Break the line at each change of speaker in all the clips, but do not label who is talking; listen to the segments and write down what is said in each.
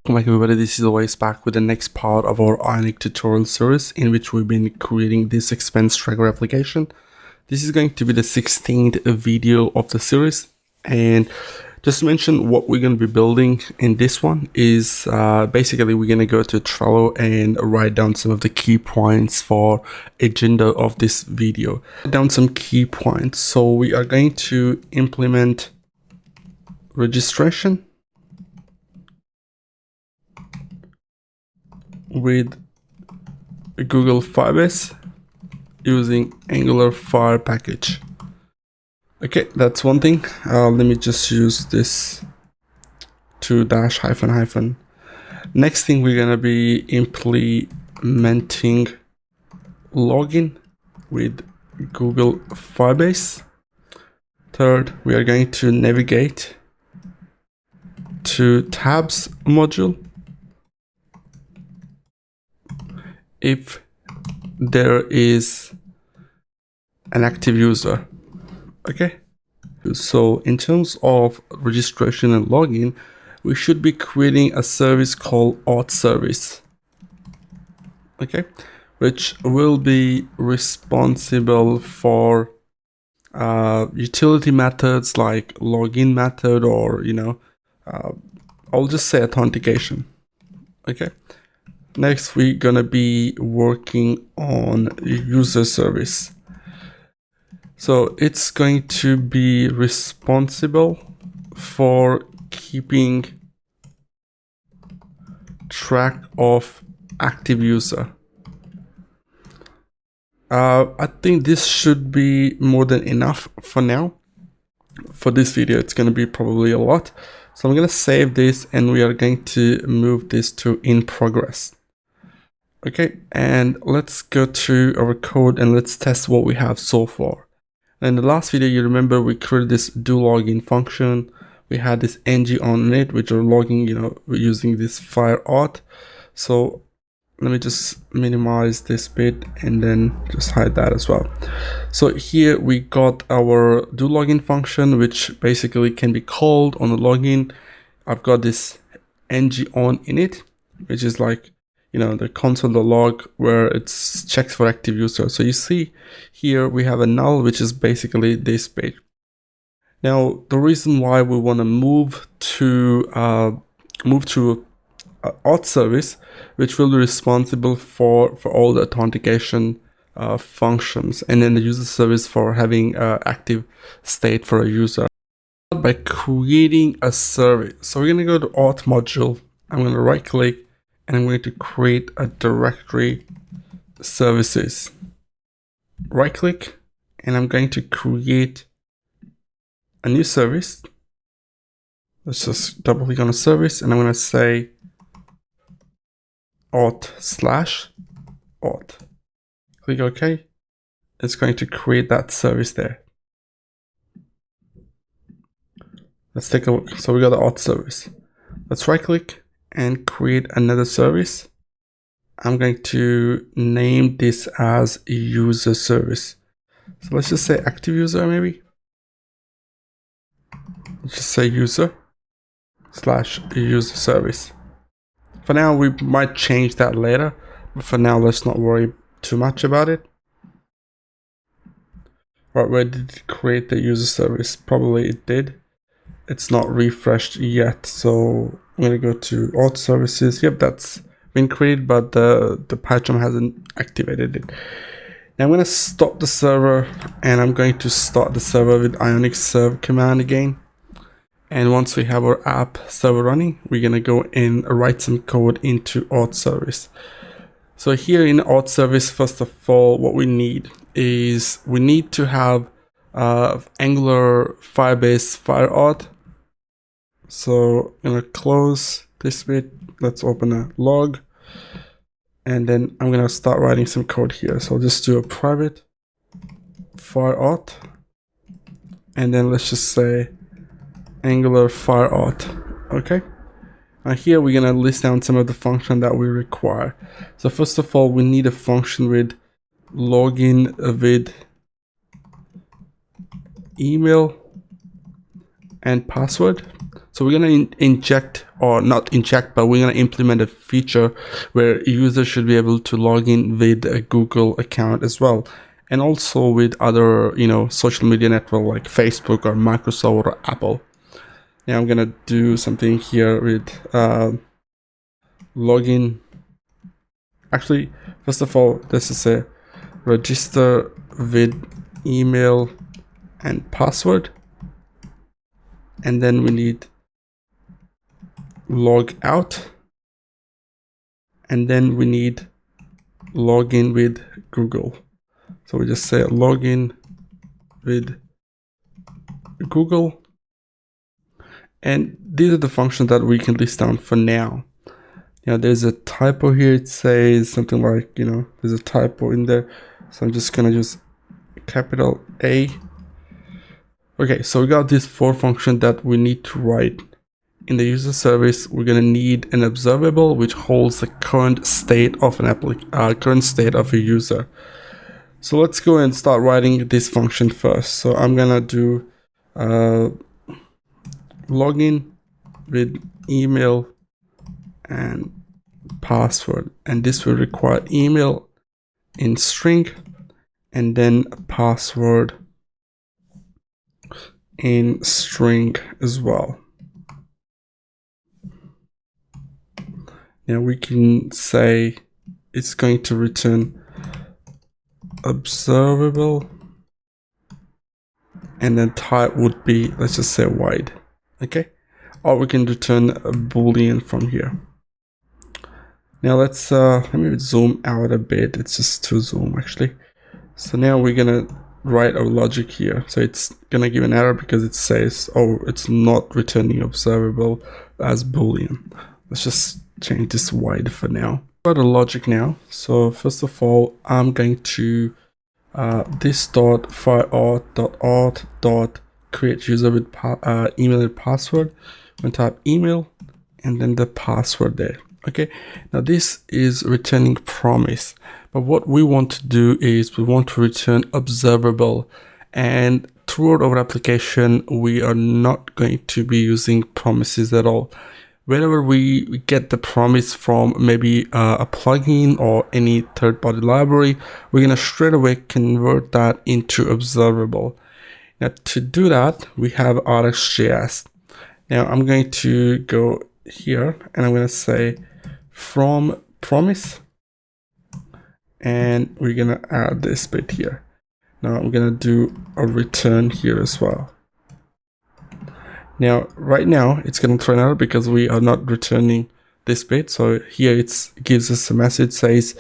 Welcome back everybody, this is Awais back with the next part of our IONIC tutorial series in which we've been creating this expense tracker application. This is going to be the 16th video of the series, and just to mention what we're going to be building in this one is basically we're going to go to Trello and write down some of the key points for agenda of this video. Write down some key points. So we are going to implement registration with Google Firebase using Angular Fire package. Okay, that's one thing. Let me just use this to dash hyphen. Next thing, we're gonna be implementing login with Google Firebase. Third, we are going to navigate to tabs module if there is an active user. Okay, so in terms of registration and login, we should be creating a service called auth service, okay, which will be responsible for utility methods like login method, or I'll just say authentication. Okay, next we're gonna be working on user service. So it's going to be responsible for keeping track of active user. I think this should be more than enough for now. For this video, it's going to be probably a lot. So I'm going to save this and we are going to move this to in progress. Okay, and let's go to our code and let's test what we have so far. In the last video, you remember we created this do login function. We had this ng on it, which are logging, we're using this fire auth. So let me just minimize this bit and then just hide that as well. So here we got our do login function, which basically can be called on the login. I've got this ng on in it, which is like, the console.log where it's checks for active user. So you see here we have a null, which is basically this page. Now, the reason why we want to move to auth service, which will be responsible for all the authentication functions, and then the user service for having active state for a user, by creating a service. So we're going to go to auth module. I'm going to right click and I'm going to create a directory services. Right click and I'm going to create a new service. Let's just double click on a service and I'm going to say auth/auth. Click OK. It's going to create that service there. Let's take a look. So we got the auth service. Let's right click and create another service. I'm going to name this as user service. So let's just say active user, maybe. Let's just say user/user service. For now, we might change that later, but for now, let's not worry too much about it. Right, where did it create the user service? Probably it did. It's not refreshed yet, so I'm going to go to auth services. Yep, that's been created, but the patron hasn't activated it. Now I'm going to stop the server and I'm going to start the server with IONIC serve command again. And once we have our app server running, we're going to go and write some code into auth service. So here in auth service, first of all, what we need is we need to have Angular Firebase fire auth. So I'm going to close this bit. Let's open a log. And then I'm going to start writing some code here. So I'll just do a private fire auth. And then let's just say Angular fire auth. Okay. Now here we're going to list down some of the function that we require. So first of all, we need a function with login with email and password. So we're going to inject or not inject, but we're going to implement a feature where users should be able to log in with a Google account as well, and also with other, social media network like Facebook or Microsoft or Apple. Now I'm going to do something here with login. Actually, first of all, this is a register with email and password, and then we need log out, and then we need login with Google. So we just say login with Google, and these are the functions that we can list down for now. There's a typo here. It says something like, there's a typo in there, so I'm just gonna use capital A. Okay, so we got these 4 functions that we need to write. In the user service, we're gonna need an observable which holds the current state of a user. So let's go and start writing this function first. So I'm gonna do login with email and password, and this will require email in string and then password in string as well. Now we can say it's going to return observable, and then type would be, let's just say wide. Okay, or we can return a boolean from here. Now let's let me zoom out a bit. It's just too zoom actually. So now we're gonna write our logic here. So it's gonna give an error because it says, oh, it's not returning observable as boolean. Let's just change this wide for now. Got the logic now. So first of all, I'm going to this dot auth create user with email and password. I'm going to type email and then the password there. Okay, now this is returning promise, but what we want to do is we want to return observable, and throughout our application we are not going to be using promises at all. Whenever we get the promise from maybe a plugin or any third-party library, we're going to straight away convert that into observable. Now to do that, we have RxJS. Now I'm going to go here and I'm going to say from promise, and we're going to add this bit here. Now I'm going to do a return here as well. Now right now it's going to throw an error because we are not returning this bit. So here it gives us a message says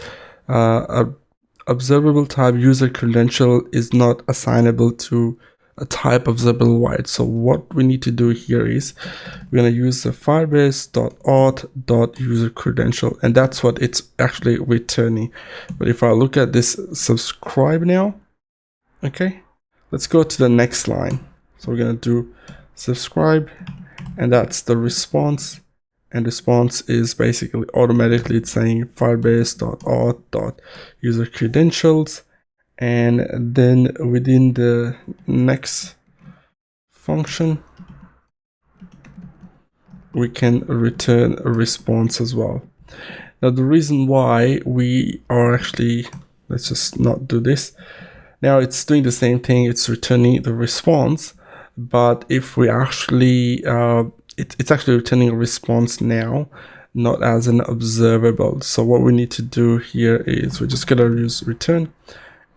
observable type user credential is not assignable to a type observable wide. So what we need to do here is we're going to use the firebase.auth.user credential, and that's what it's actually returning. But if I look at this subscribe now, okay, let's go to the next line. So we're going to do subscribe, and that's the response, and response is basically automatically it's saying firebase.auth.user credentials, and then within the next function we can return a response as well. Now the reason why we are actually, let's just not do this. Now it's doing the same thing, it's returning the response, but if we actually it's actually returning a response now, not as an observable. So what we need to do here is we're just gonna use return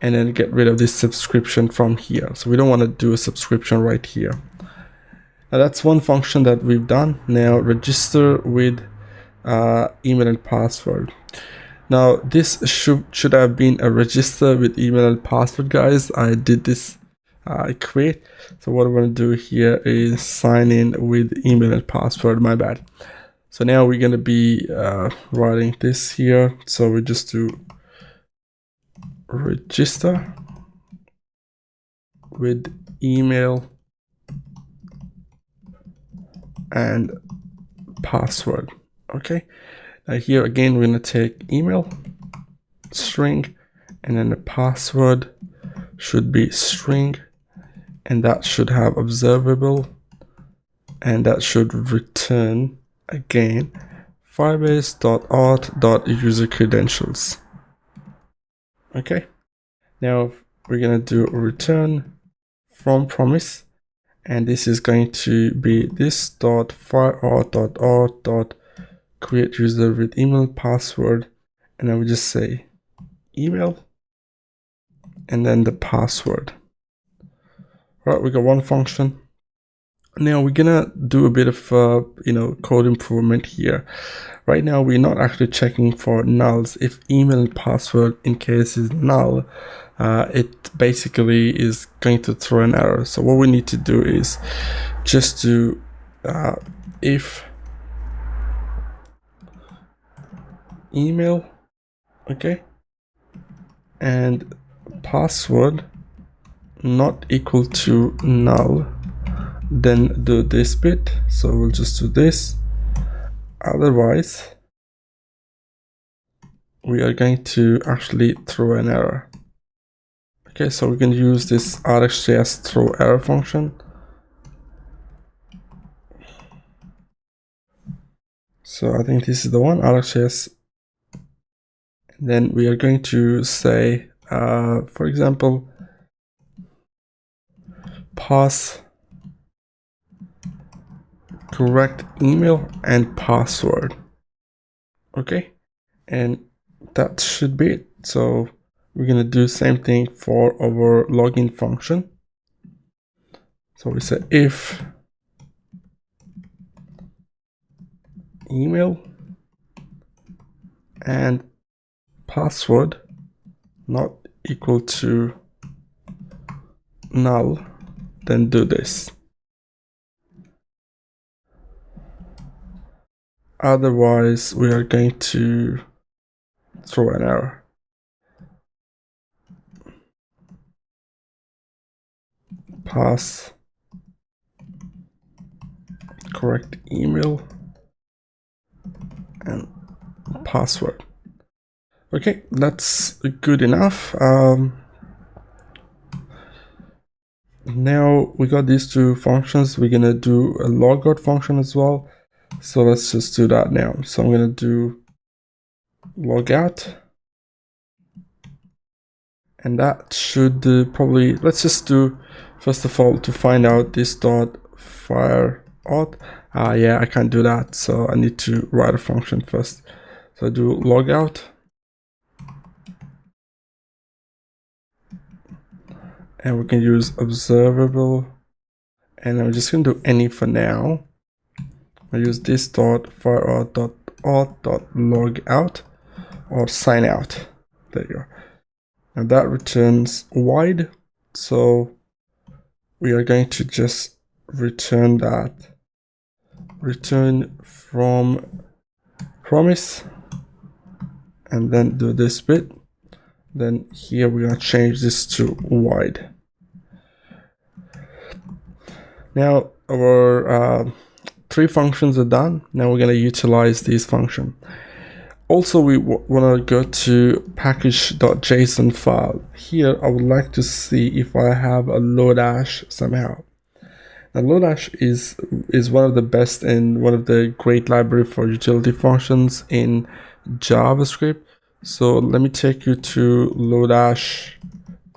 and then get rid of this subscription from here. So we don't want to do a subscription right here. Now that's one function that we've done. Now register with email and password. Now this should have been a register with email and password, guys. I did this create. So what I'm going to do here is sign in with email and password. My bad. So now we're going to be writing this here. So we just do register with email and password. Okay, now here again we're going to take email string, and then the password should be string, and that should have observable, and that should return again firebase.auth.user-credentials. Okay, now we're gonna do return from promise, and this is going to be this .fireauth.auth.create user with email password, and then we just say email and then the password. All right, we got one function. Now we're gonna do a bit of code improvement here. Right now we're not actually checking for nulls. If email and password in case is null, it basically is going to throw an error. So what we need to do is just do if email, okay, and password not equal to null, then do this bit. So we'll just do this. Otherwise we are going to actually throw an error. Okay, so we can use this RxJS throw error function. So I think this is the one, RxJS. And then we are going to say, for example, pass correct email and password. Okay, and that should be it. So we're gonna do the same thing for our login function. So we say if email and password not equal to null, then do this. Otherwise we are going to throw an error. Pass correct email and password. Okay, that's good enough. Now we got these two functions. We're gonna do a logout function as well. So let's just do that now. So I'm gonna do logout, and that should probably, let's just do first of all to find out this dot fire auth. Yeah, I can't do that, so I need to write a function first. So I do logout, and we can use observable, and I'm just gonna do any for now. I use this dot fireauth.auth.logout or sign out. There you go. And that returns wide. So we are going to just return that. Return from promise, and then do this bit. Then here we're gonna change this to wide. Now our three functions are done. Now we're gonna utilize these functions. Also, we want to go to package.json file. Here, I would like to see if I have a lodash somehow. Now, lodash is one of the best and one of the great library for utility functions in JavaScript. So let me take you to lodash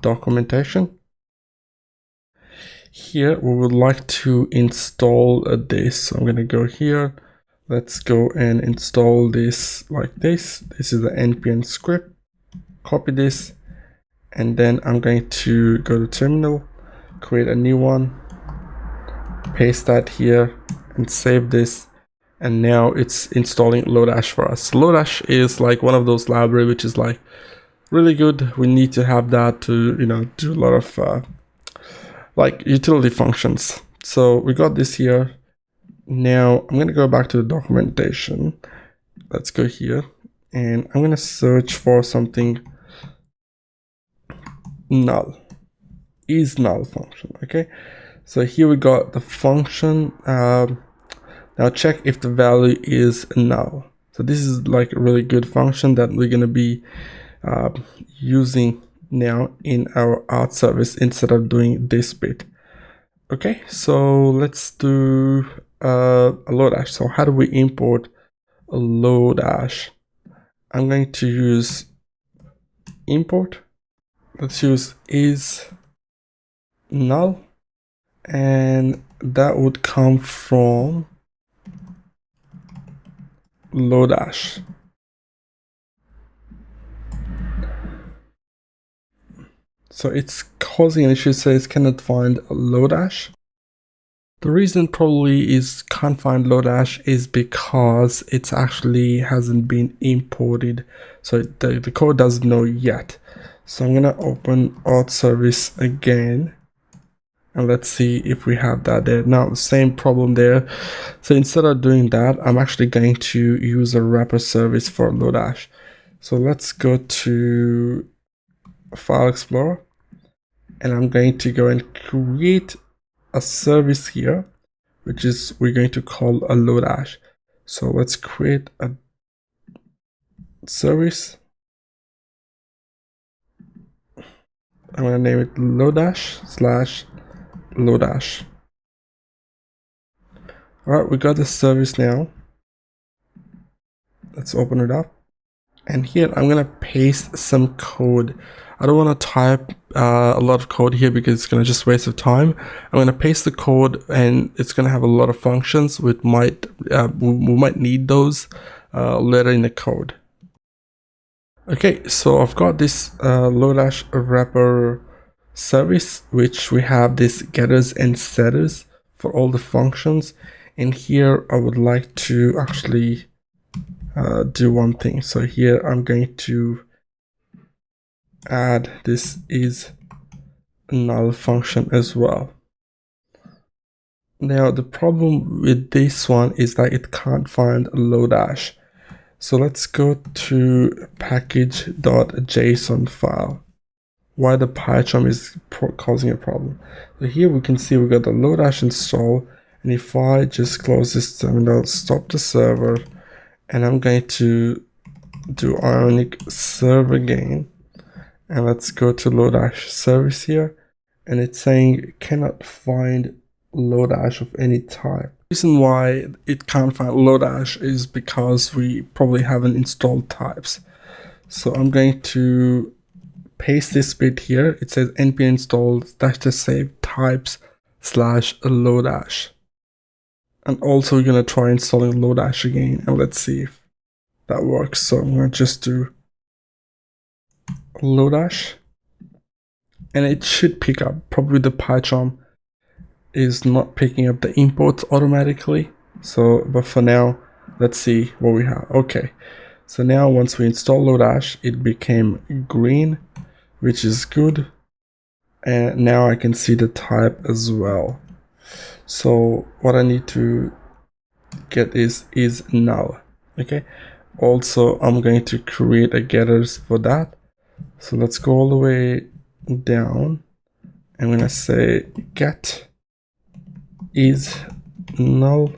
documentation. Here, we would like to install this. So I'm going to go here. Let's go and install this like this. This is the npm script. Copy this, and then I'm going to go to terminal, create a new one, paste that here, and save this. And now it's installing lodash for us. Lodash is like one of those libraries which is like really good. We need to have that to do a lot of like utility functions. So we got this here. Now I'm going to go back to the documentation. Let's go here, and I'm going to search for something null, is null function. Okay, so here we got the function. Now check if the value is null. So this is like a really good function that we're going to be using now in our auth service instead of doing this bit. Okay, so let's do a lodash. So how do we import a lodash? I'm going to use import. Let's use is null, and that would come from lodash. So it's causing an issue, says cannot find lodash. The reason probably is can't find lodash is because it's actually hasn't been imported. So the code doesn't know yet. So I'm gonna open auth service again, and let's see if we have that there. Now, same problem there. So instead of doing that, I'm actually going to use a wrapper service for lodash. So let's go to File Explorer, and I'm going to go and create a service here, which is we're going to call a lodash. So let's create a service. I'm going to name it lodash/lodash. All right, we got the service now. Let's open it up. And here I'm going to paste some code. I don't want to type a lot of code here because it's going to just waste of time. I'm going to paste the code, and it's going to have a lot of functions. We might need those later in the code. Okay, so I've got this lodash wrapper service, which we have this getters and setters for all the functions. And here I would like to actually do one thing. So here I'm going to add this is null function as well. Now the problem with this one is that it can't find lodash. So let's go to package.json file. Why the PyCharm is causing a problem. So here we can see we got the lodash install, and if I just close this terminal, stop the server, and I'm going to do IONIC serve again, and let's go to lodash service here, and it's saying cannot find lodash of any type. The reason why it can't find lodash is because we probably haven't installed types. So I'm going to paste this bit here. It says npm install --save types/lodash. And also we're going to try installing lodash again, and let's see if that works. So I'm going to just do lodash, and it should pick up. Probably the PyCharm is not picking up the imports automatically. So, but for now, let's see what we have. Okay, so now once we install lodash, it became green, which is good. And now I can see the type as well. So what I need to get is null. Okay, also I'm going to create a getters for that. So let's go all the way down. I'm gonna say get is null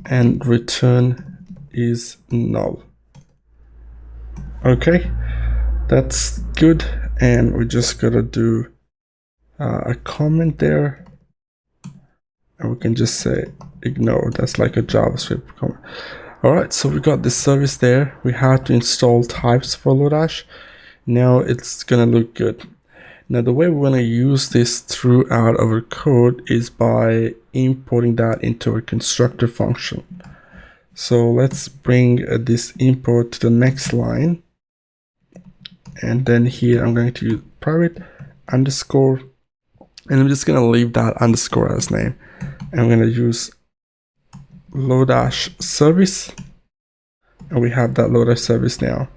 and return is null. Okay, that's good. And we just gotta do a comment there, and we can just say ignore. That's like a JavaScript comment. All right, so we got this service there. We have to install types for lodash. Now it's gonna look good. Now the way we're going to use this throughout our code is by importing that into a constructor function. So let's bring this import to the next line, and then here I'm going to use private underscore, and I'm just going to leave that underscore as name, and I'm going to use lodash service, and we have that lodash service now.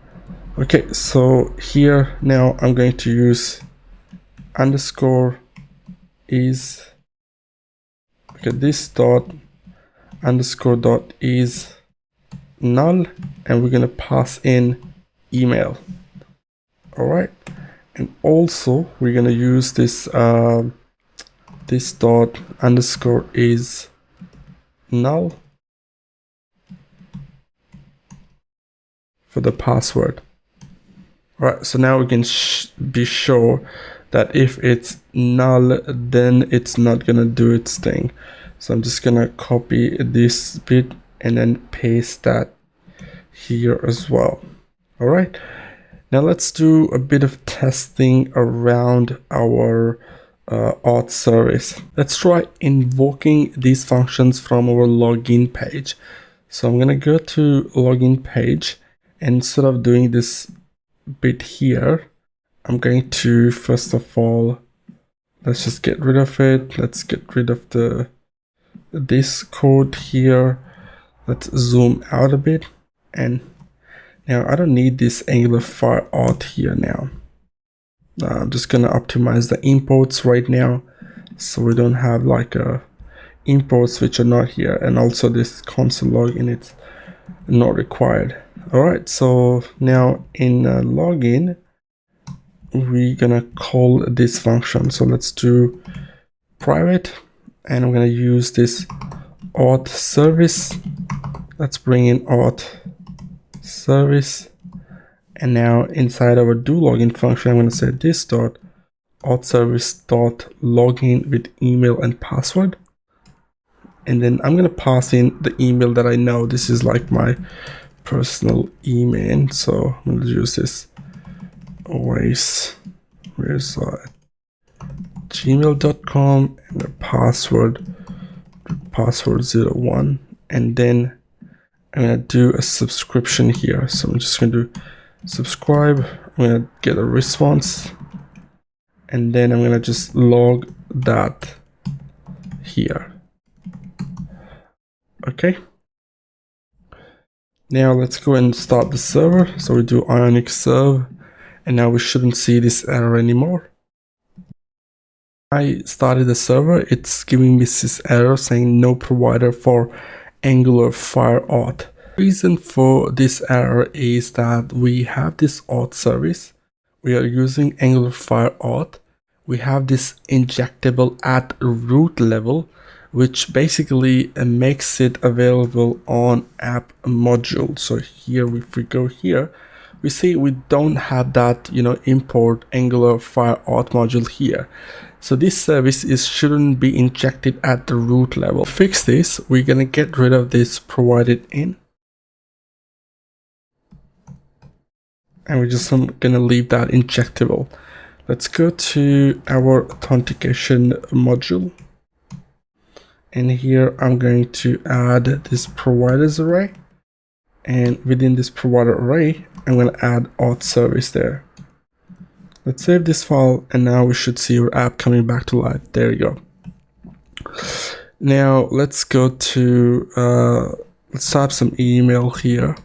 Okay, so here now I'm going to use underscore is, okay, this dot underscore dot is null, and we're going to pass in email. All right, and also we're going to use this this dot underscore is null for the password. All right, so now we can be sure that if it's null, then it's not gonna do its thing. So I'm just gonna copy this bit and then paste that here as well. All right, now let's do a bit of testing around our auth service. Let's try invoking these functions from our login page. So I'm gonna go to login page, and instead of doing this bit here, I'm going to, first of all, let's just get rid of it. Let's get rid of this code here. Let's zoom out a bit, and now I don't need this Angular Fire auth here now. I'm just gonna optimize the imports right now, so we don't have like imports which are not here, and also this console login, it's not required. All right, so now in login, we're gonna call this function. So let's do private, and I'm gonna use this auth service. Let's bring in auth service, and now inside our do login function, I'm gonna say this dot auth service dot login with email and password, and then I'm gonna pass in the email that I know. This is like my personal email, so I'm gonna use this gmail.com, and the password 01, and then I'm gonna do a subscription here. So I'm just gonna do subscribe. I'm gonna get a response, and then I'm gonna just log that here. Okay, now let's go and start the server. So we do IONIC serve, and now we shouldn't see this error anymore. I started the server, it's giving me this error saying no provider for Angular Fire auth. The reason for this error is that we have this auth service, we are using Angular Fire auth, we have this injectable at root level, which basically makes it available on app module. So here, if we go here, we see we don't have that, import Angular Fire auth module here. So this service shouldn't be injected at the root level. To fix this, we're gonna get rid of this provided in, and we're just gonna leave that injectable. Let's go to our authentication module, and here I'm going to add this providers array, and within this provider array, I'm gonna add auth service there. Let's save this file, and now we should see our app coming back to life. There you go. Now let's go to let's type some email here.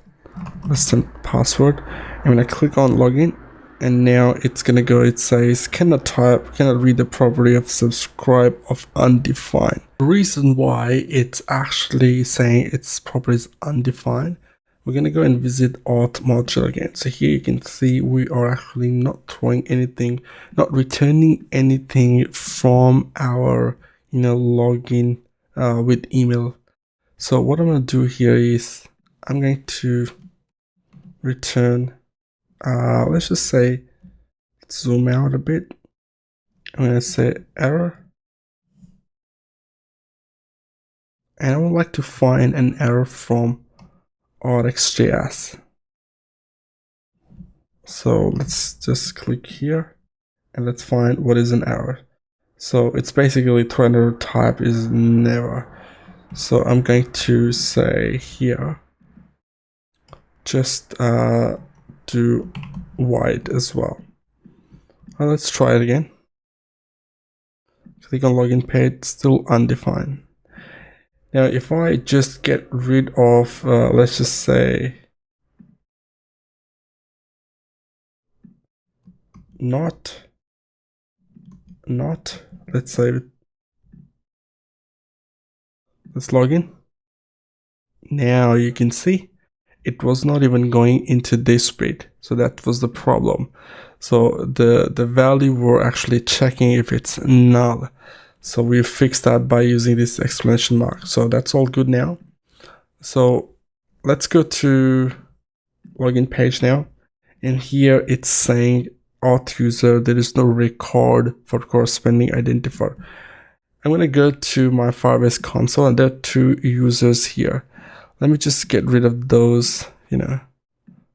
Let's send password. I'm gonna click on login, and now it's gonna go. It says cannot read the property of subscribe of undefined. The reason why it's actually saying its property is undefined, we're gonna go and visit auth module again. So here you can see we are actually not throwing anything, not returning anything from our login with email. So what I'm gonna do here is I'm going to return let's just say, zoom out a bit. I'm gonna say error, and I would like to find an error from RxJS. So let's just click here, and let's find what is an error. So it's basically error type is never. So I'm going to say here, just do white as well. Well, let's try it again. Click on login page, still undefined. Now, if I just get rid of, let's just say, not, let's save it. Let's log in. Now you can see it was not even going into this bit. So that was the problem. So the value we're actually checking if it's null. So we fixed that by using this exclamation mark. So that's all good now. So let's go to login page now. And here it's saying auth user, there is no record for corresponding identifier. I'm going to go to my Firebase console, and there are 2 users here. Let me just get rid of those,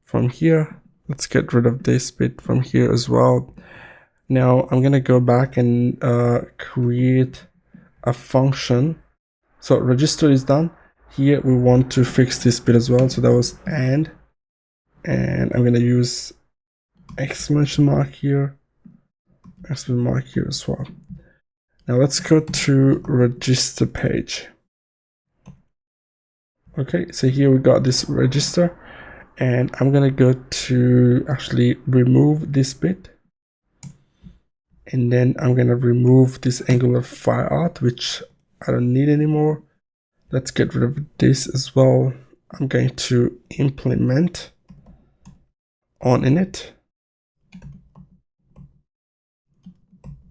from here. Let's get rid of this bit from here as well. Now I'm going to go back and create a function. So register is done. Here we want to fix this bit as well. So that was and I'm going to use exclamation mark here, exclamation mark here as well. Now let's go to register page. Okay, so here we got this register, and I'm gonna go to actually remove this bit, and then I'm gonna remove this Angular file out, which I don't need anymore. Let's get rid of this as well. I'm going to implement on init.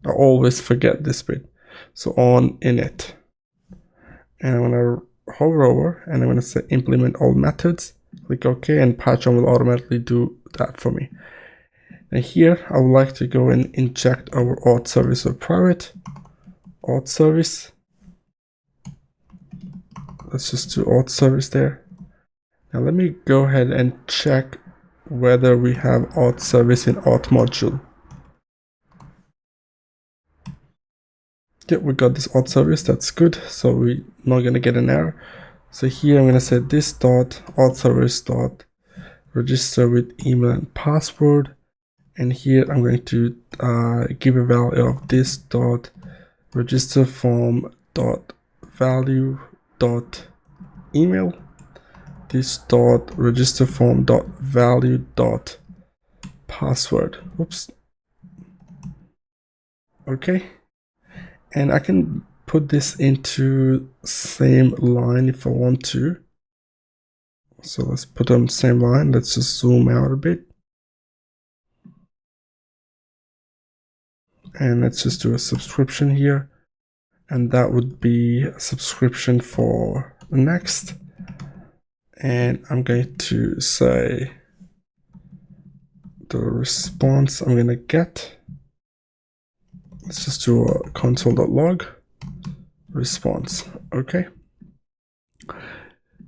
I always forget this bit. So on init, and I'm gonna hover over, and I'm gonna say implement all methods. Click OK, and Python will automatically do that for me. And here I would like to go and inject our auth service or private auth service. Let's just do auth service there. Now let me go ahead and check whether we have auth service in auth module. Yep, we got this auth service, that's good. So we're not gonna get an error. So here I'm gonna say this dot auth service dot register with email and password. And here I'm going to give a value of this dot register form dot value dot email, this dot register form dot value dot password. Oops. Okay, and I can put this into same line if I want to. So let's put on the same line. Let's just zoom out a bit, and let's just do a subscription here, and that would be a subscription for next. And I'm going to say the response I'm gonna get. Let's just do a console.log response. Okay.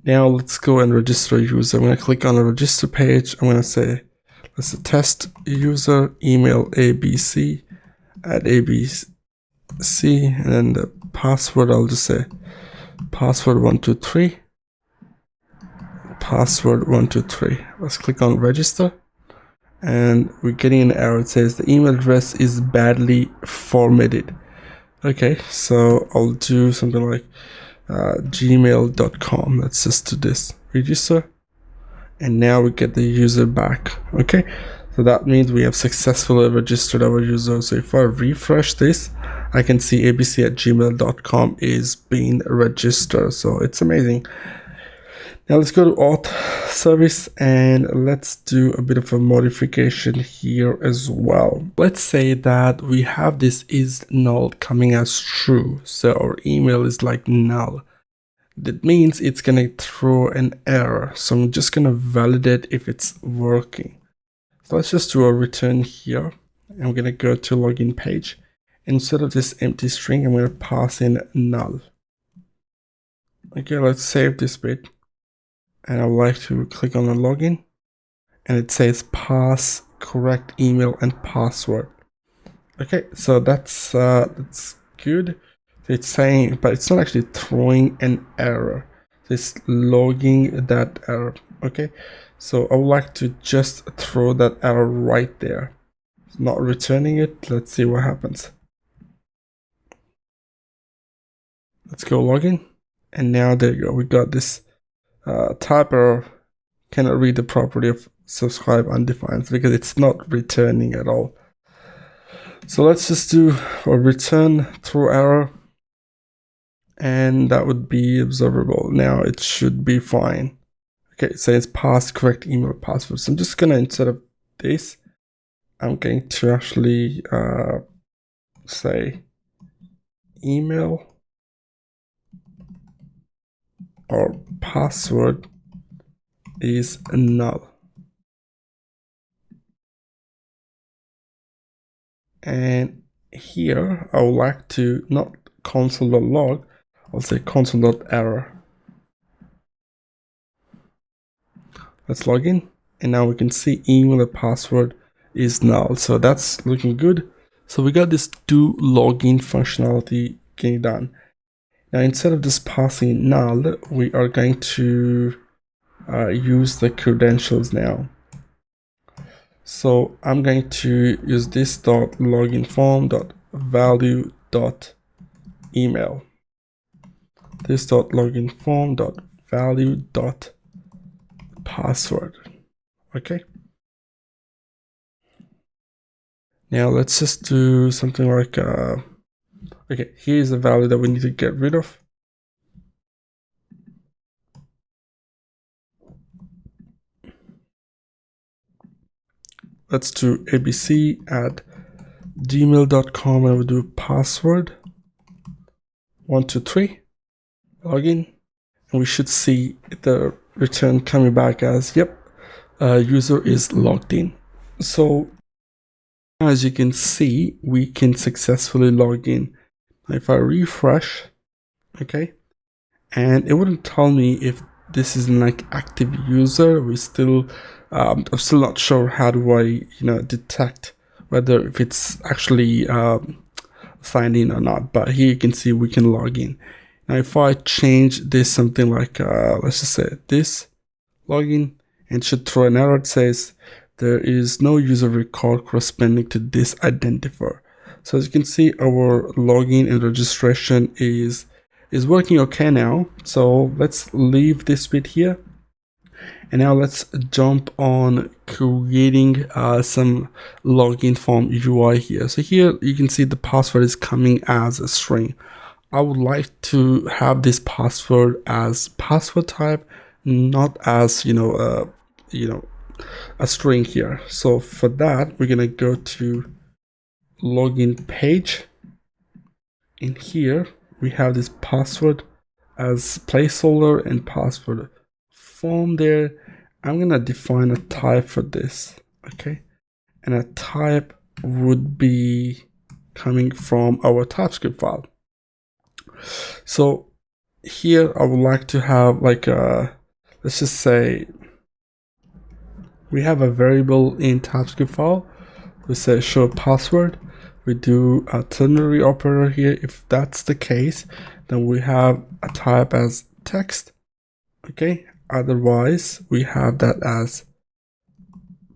Now let's go and register a user. I'm gonna click on the register page. I'm gonna say, let's say test user email abc at abc, and then the password, I'll just say password 123, password 123. Let's click on register, and we're getting an error. It says the email address is badly formatted. Okay, so I'll do something like gmail.com. Let's just do this, register, and now we get the user back. Okay, so that means we have successfully registered our user. So if I refresh this, I can see abc@gmail.com is being registered. So it's amazing. Now let's go to auth service, and let's do a bit of a modification here as well. Let's say that we have this is null coming as true. So our email is like null. That means it's gonna throw an error. So I'm just gonna validate if it's working. So let's just do a return here. I'm gonna go to login page. Instead of this empty string, I'm gonna pass in null. Okay, let's save this bit. And I would like to click on the login, and it says pass correct email and password. Okay, so that's good. It's saying, but it's not actually throwing an error. It's logging that error. Okay, so I would like to just throw that error right there, not returning it. Let's see what happens. Let's go login, and now there you go. We got this type error, cannot read the property of subscribe undefined, because it's not returning at all. So let's just do a return through error, and that would be observable. Now it should be fine. Okay, it says pass correct email password. So I'm just gonna, instead of this, I'm going to actually say email or password is null. And here I would like to not console.log, I'll say console.error. Let's log in, and now we can see email and password is null. So that's looking good. So we got this do login functionality getting done. Now instead of just passing null, we are going to use the credentials now. So I'm going to use this .login form .value .email. This .login form .value .password. Okay. Now let's just do something like okay, here's the value that we need to get rid of. Let's do abc@gmail.com and we'll do password 123, login, and we should see the return coming back as yep, user is logged in. So as you can see, we can successfully log in. If I refresh, okay, and it wouldn't tell me if this is like active user. We still I'm still not sure how do I detect whether if it's actually signed in or not, but here you can see we can log in. Now if I change this something like let's just say this login, and it should throw an error. It says there is no user record corresponding to this identifier. So as you can see, our login and registration is working okay now. So let's leave this bit here, and now let's jump on creating some login form UI here. So here you can see the password is coming as a string. I would like to have this password as password type, not as a string here. So for that, we're gonna go to login page. In here we have this password as placeholder and password form there. I'm gonna define a type for this, okay, and a type would be coming from our TypeScript file. So here I would like to have like a, let's just say we have a variable in TypeScript file. We say show password. We do a ternary operator here. If that's the case, then we have a type as text. Okay. Otherwise, we have that as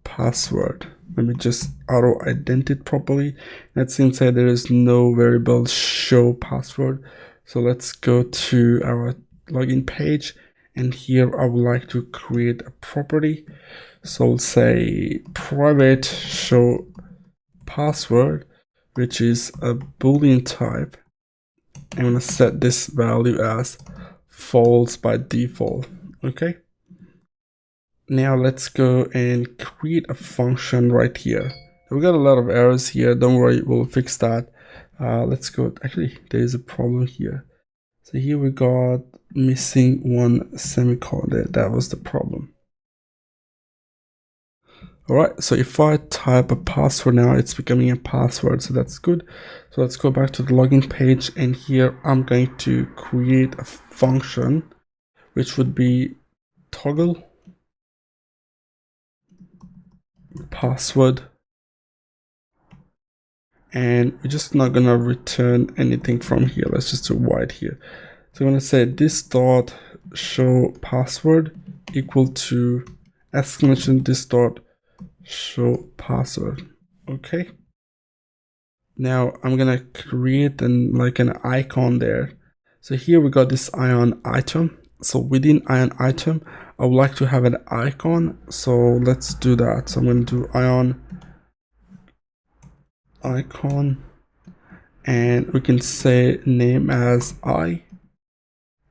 password. Let me just auto ident it properly. Let's say there is no variable show password. So let's go to our login page, and here I would like to create a property. So we'll say private show password, which is a boolean type. I'm gonna set this value as false by default. Okay. Now let's go and create a function right here. We got a lot of errors here. Don't worry, we'll fix that. Let's go. Actually, there is a problem here. So here we got missing one semicolon there. That was the problem. All right, so if I type a password now, it's becoming a password, so that's good. So let's go back to the login page, and here I'm going to create a function which would be toggle password, and we're just not gonna return anything from here. Let's just do void here. So I'm gonna say this dot show password equal to exclamation this dot show password. Okay. Now I'm gonna create an icon there. So here we got this ion item. So within ion item, I would like to have an icon. So let's do that. So I'm gonna do ion icon, and we can say name as I.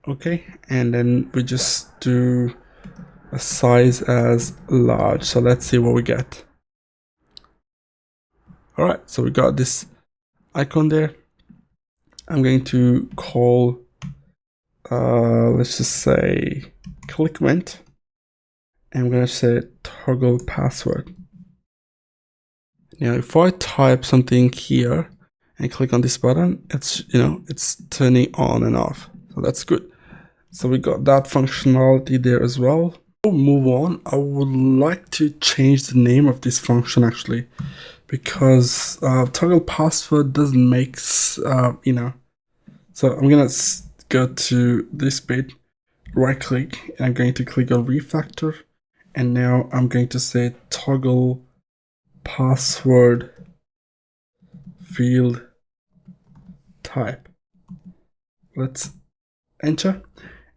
Okay, and then we just do a size as large. So let's see what we get. All right, so we got this icon there. I'm going to call let's just say clickment, and I'm going to say toggle password. Now, if I type something here and click on this button, it's, it's turning on and off. So that's good. So we got that functionality there as well. Before we move on, I would like to change the name of this function actually, because toggle password doesn't make, So I'm gonna go to this bit, right click, and I'm going to click on refactor. And now I'm going to say toggle password field type. Let's enter.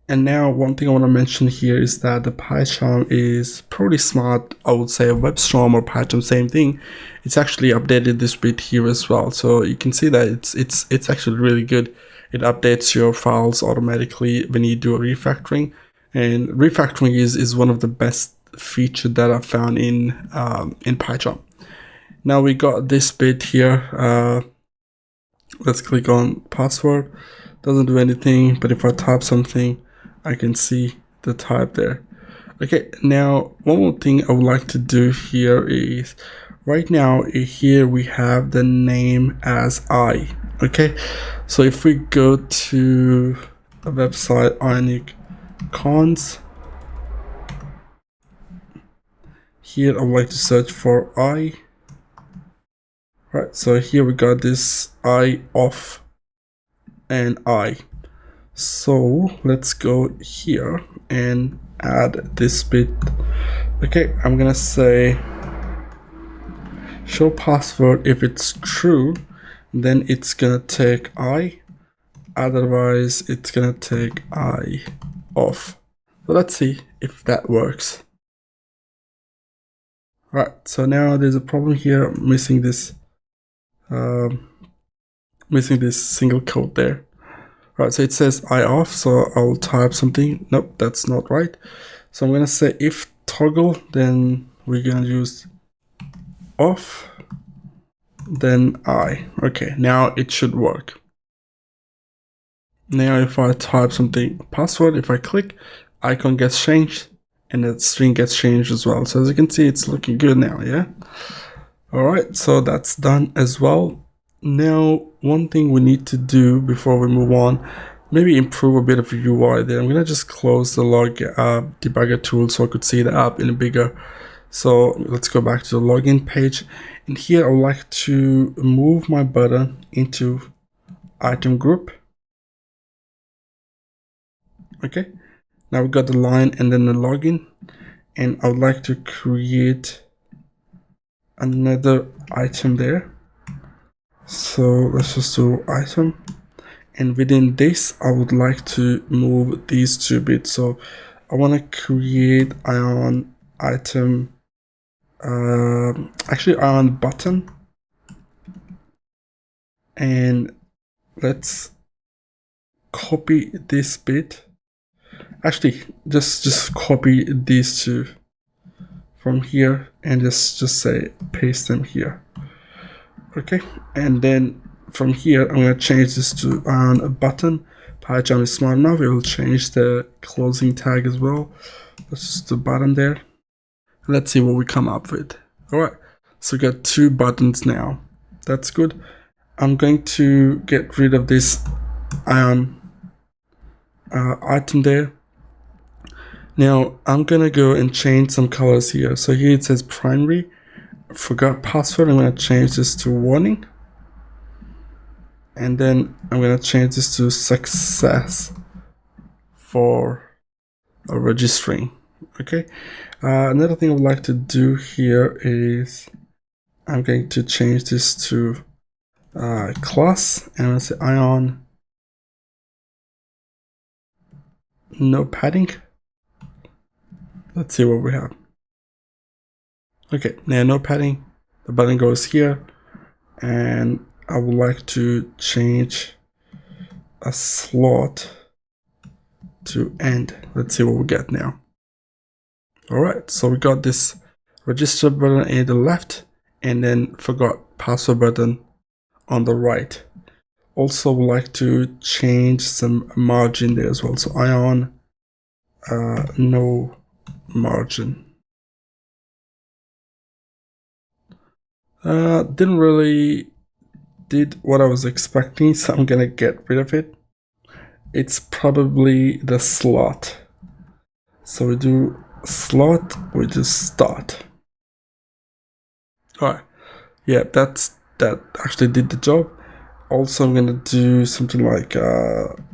And now one thing I want to mention here is that the PyCharm is pretty smart. I would say WebStorm or PyCharm, same thing. It's actually updated this bit here as well. So you can see that it's actually really good. It updates your files automatically when you do a refactoring. And refactoring is one of the best features that I found in PyCharm. Now we got this bit here. Let's click on password. Doesn't do anything, but if I type something, I can see the type there. Okay, now one more thing I would like to do here is, right now here we have the name as I. Okay, so if we go to a website, IONIC cons, here I would like to search for I. Right, so here we got this I off and I. So let's go here and add this bit. Okay, I'm gonna say show password. If it's true, then it's gonna take I, otherwise it's gonna take I off. So let's see if that works. Right, so now there's a problem here, missing this single quote there. Right, so it says I off, so I'll type something. Nope, that's not right. So I'm gonna say if toggle, then we're gonna use off, then I. Okay, now it should work. Now if I type something, password, if I click, icon gets changed and the string gets changed as well. So as you can see, it's looking good now, yeah? All right, so that's done as well. Now, one thing we need to do before we move on, maybe improve a bit of UI there. I'm gonna just close the log debugger tool so I could see the app in a bigger. So let's go back to the login page. And here I would like to move my button into item group. Okay, now we've got the line and then the login. And I would like to create another item there. So let's just do item, and within this I would like to move these two bits. So I want to create ion item, actually ion button, and let's copy this bit. Actually, just copy these two from here and just say paste them here. Okay, and then from here I'm going to change this to a button. PyCharm is smart enough, it will change the closing tag as well. Let's just do button there. Let's see what we come up with. Alright, so we got two buttons now. That's good. I'm going to get rid of this ion item there. Now I'm gonna go and change some colors here. So here it says primary. Forgot password. I'm going to change this to warning, and then I'm going to change this to success for registering. Okay, another thing I would like to do here is I'm going to change this to class, and I'm going to say ion no padding. Let's see what we have. Okay, now no padding, the button goes here, and I would like to change a slot to end. Let's see what we get now. Alright, so we got this register button in the left, and then forgot password button on the right. Also would like to change some margin there as well. So ion no margin. Didn't really did what I was expecting, so I'm gonna get rid of it. It's probably the slot. So we do slot, we just start. Alright, yeah, that actually did the job. Also, I'm gonna do something like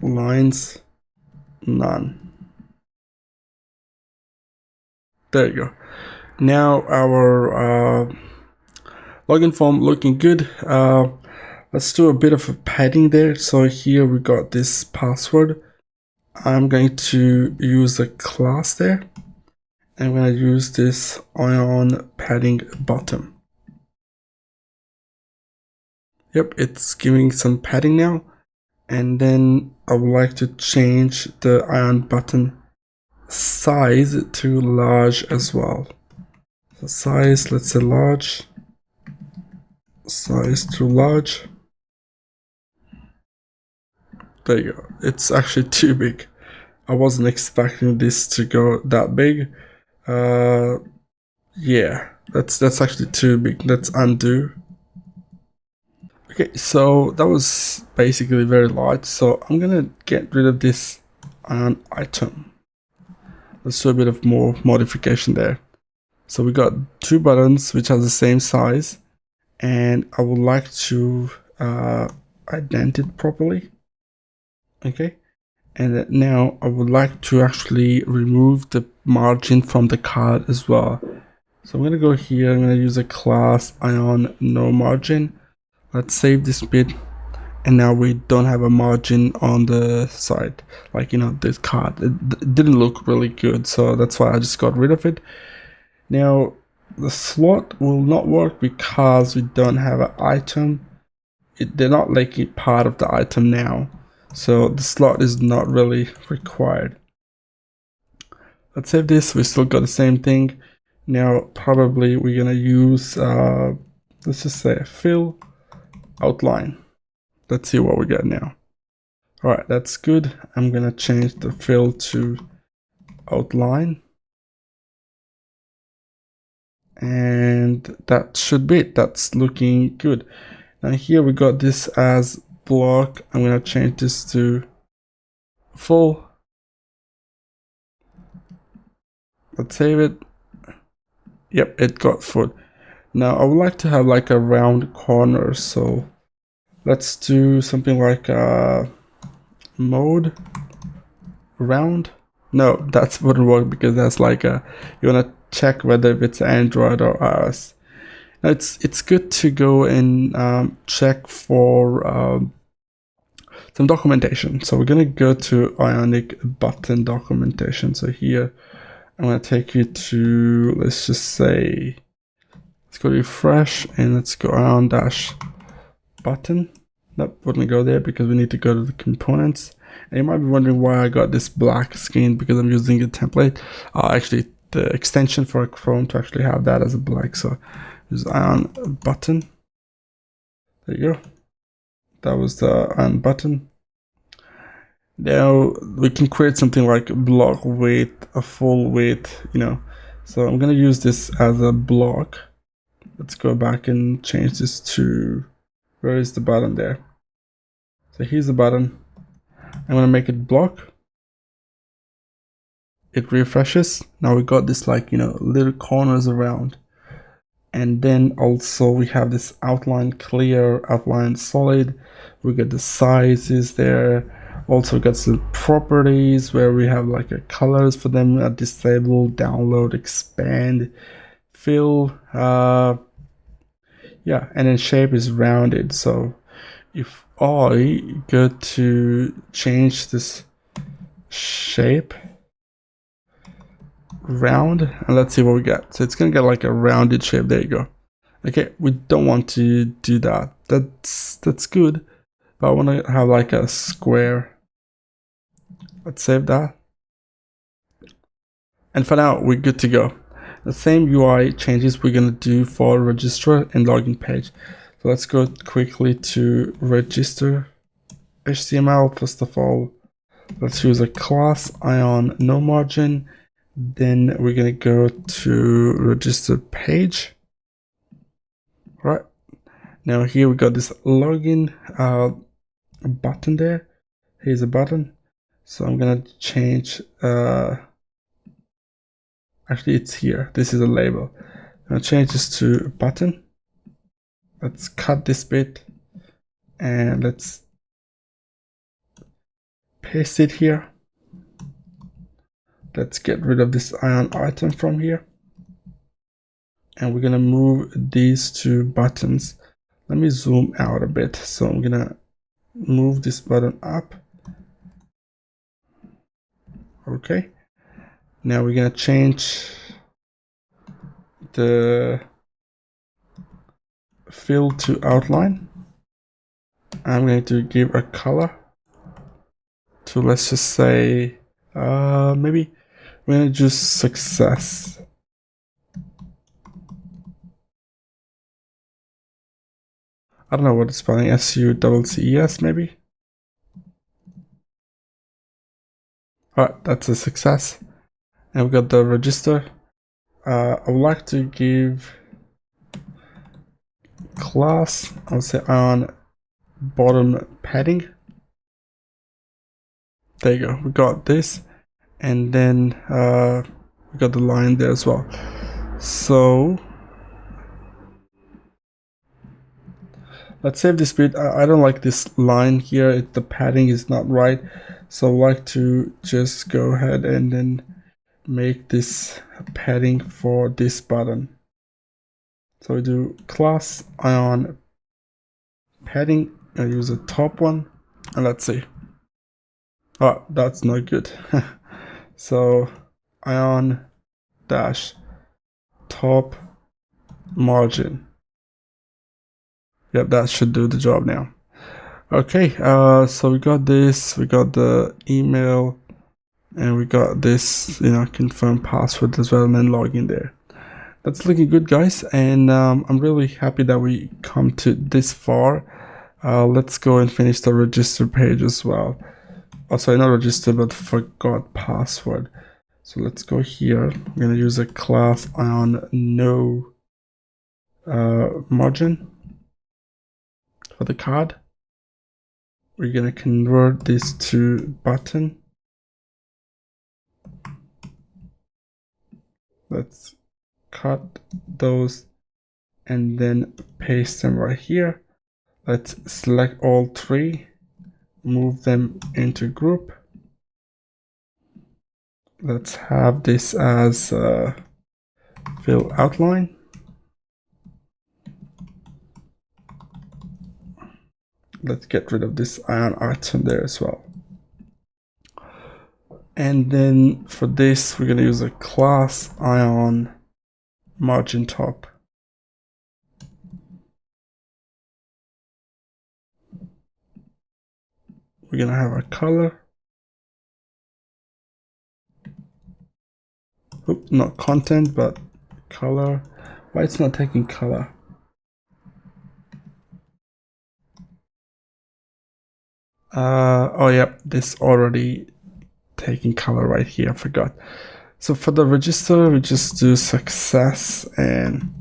lines, none. There you go. Now our login form looking good. Let's do a bit of a padding there. So here we got this password. I'm going to use a class there. I'm going to use this ion padding bottom. Yep, it's giving some padding now. And then I would like to change the ion button size to large as well. So size, let's say large. Size to large. There you go. It's actually too big. I wasn't expecting this to go that big. Yeah, that's actually too big. Let's undo. Okay, so that was basically very large. So I'm gonna get rid of this item. Let's do a bit of more modification there. So we got two buttons which are the same size, and I would like to indent it properly. Okay, and now I would like to actually remove the margin from the card as well. So I'm gonna go here, I'm gonna use a class ion no margin. Let's save this bit, and now we don't have a margin on the side, like, you know, this card. It didn't look really good, so that's why I just got rid of it. Now the slot will not work because we don't have an item. They're not like a part of the item now, so the slot is not really required. Let's save this. We still got the same thing. Now probably we're gonna use let's just say fill outline. Let's see what we got now. All right, that's good. I'm gonna change the fill to outline, and that should be it. That's looking good. Now here we got this as block. I'm gonna change this to full. Let's save it. Yep, it got full. Now I would like to have like a round corner, so let's do something like mode round. No, that wouldn't work because that's like you wanna check whether it's Android or iOS. Now it's good to go and check for some documentation. So we're gonna go to IONIC button documentation. So here I'm gonna take you to, let's just say, let's go refresh and let's go ion dash button. Nope, wouldn't go there because we need to go to the components. And you might be wondering why I got this black screen, because I'm using a template. Actually, the extension for Chrome to actually have that as a black. So use ion button. There you go. That was the ion button. Now we can create something like block width, a full width, you know. So I'm gonna use this as a block. Let's go back and change this to, where is the button there? So here's the button. I'm gonna make it block. It refreshes. Now we got this, like, you know, little corners around. And then also we have this outline clear, outline solid. We got the sizes there. Also got some properties where we have like a colors for them, disable, download, expand, fill, yeah, and then shape is rounded. So if I go to change this shape round, and let's see what we get. So it's gonna get like a rounded shape. There you go. Okay, we don't want to do that. That's good, but I want to have like a square. Let's save that. And for now, we're good to go. The same UI changes we're gonna do for register and login page. So let's go quickly to register HTML. First of all, let's use a class ion no margin. Then we're gonna go to register page. Right, Now here we got this login button there. Here's a button. So I'm gonna change, actually it's here. This is a label. I'm gonna change this to button. Let's cut this bit and let's paste it here. Let's get rid of this ion item from here. And we're gonna move these two buttons. Let me zoom out a bit. So I'm gonna move this button up. Okay. Now we're gonna change the fill to outline. I'm going to give a color to, let's just say, maybe we're gonna choose success. I don't know what it's spelling, SUCCES maybe. Alright, that's a success. And we've got the register. I would like to give class, I'll say on bottom padding. There you go, we got this. And then we got the line there as well. So let's save this bit. I don't like this line here. The padding is not right. So I like to just go ahead and then make this padding for this button. So we do class ion padding. I use the top one, and let's see. Oh, that's not good. So ion dash top margin. Yep, that should do the job now. Okay, so we got this, we got the email, and we got this, confirm password as well, and then log in there. That's looking good, guys, and I'm really happy that we come to this far. Let's go and finish the register page as well. Oh, sorry, not register, but forgot password. So let's go here. I'm gonna use a class on no margin for the card. We're gonna convert this to button. Let's cut those and then paste them right here. Let's select all three, move them into group. Let's have this as fill outline. Let's get rid of this ion item there as well. And then for this, we're going to use a class ion margin top. We're going to have a color. Oops, not content, but color. Why it's not taking color? Oh yeah, this already taking color right here, I forgot. So for the register, we just do success and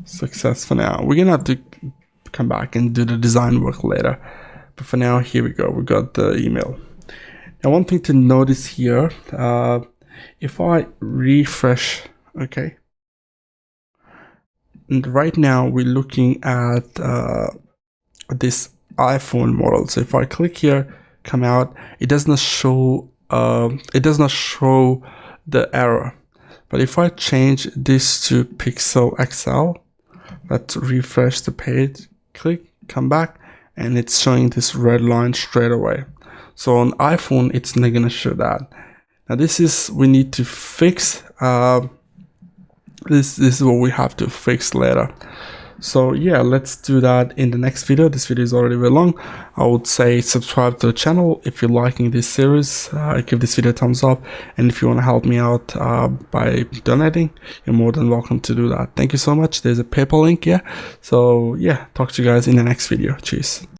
success for now. We're gonna have to come back and do the design work later. But for now, here we go, we got the email. Now one thing to notice here, if I refresh, okay, and right now we're looking at this iPhone model. So if I click here, come out, it does not show the error. But if I change this to Pixel XL, let's refresh the page, click, come back, and it's showing this red line straight away. So on iPhone, it's not gonna show that. Now this is, we need to fix, this is what we have to fix later. So yeah, let's do that in the next video. This video is already very long. I would say subscribe to the channel if you're liking this series. Give this video a thumbs up, and if you want to help me out by donating, you're more than welcome to do that. Thank you so much. There's a PayPal link, yeah. So yeah, talk to you guys in the next video. Cheers.